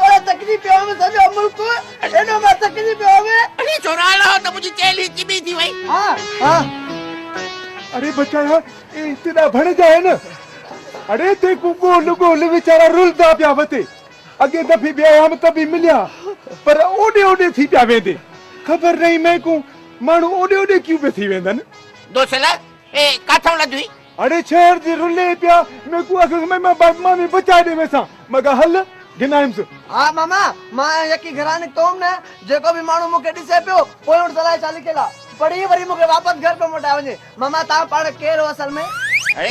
भले तकलीफ़ पियो में सॼो मुल्क एॾो मां तकलीफ़ पियो में अरे छोरा लो तो मुझे चेली चिबी थी वई हा हा अरे बच्चा यार इतना भण जाए न अरे ते को गोल बेचारा रुलदा पिया वते अगे दफी बिया हम तभी मिलिया पर ओडे ओडे थी पिया वेंदे खबर नहीं मैं को मानू ओडे ओडे क्यों पे थी वेंदन दोसला ए काथों लदुई अरे शहर जी रुले पिया मैं को अग में मां में बचा दे में सा मगा हल गिनाइम्स हा मामा मां यकी घराने तोम न जेको भी माण्हू मूंखे ॾिसे पियो पोइ उन सलाह चाली केला पड़ी वरी मूंखे वापसि घर पे मोटाए वञे मामा तव्हां पाण केरु हो असल में अरे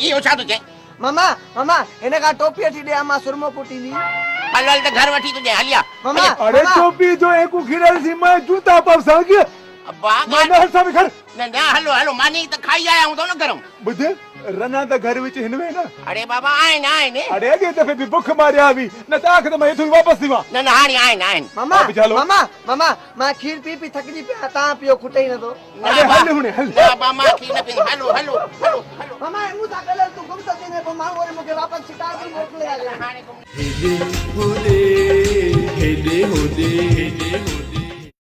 इहो छा थो चए मामा मामा हिन खां टोपी वठी ॾियां मां सुरमो कुटींदी हल हल त घर वठी तुझे हलिया मामा अरे टोपी जो एक खिड़ल सी मैं जूता पर सागे अब्बा मैं हर सब घर न हलो हलो मानी त खाई आया हूं तो न गरम बुध रना त घर विच हिनवे न अरे बाबा आइन आइन अरे अगे दफे भी भूख मारिया हुई न ताख त मैं इथु वापस दिवा न हाणी आइन आइन मामा आप चलो। मामा मामा मां खीर पी पी थकजी पिया तव्हां पियो खुटे ई नथो अरे हल हुने हल ना बामा की न पिन हलो हलो हलो हलो मामा मूं सां गॾु तूं गुम थी वञे पोइ माण्हू वरी मूंखे वापसि शिकार करे मोकिले हाणे हेॾे होॾे हेॾे होॾे हेॾे होॾे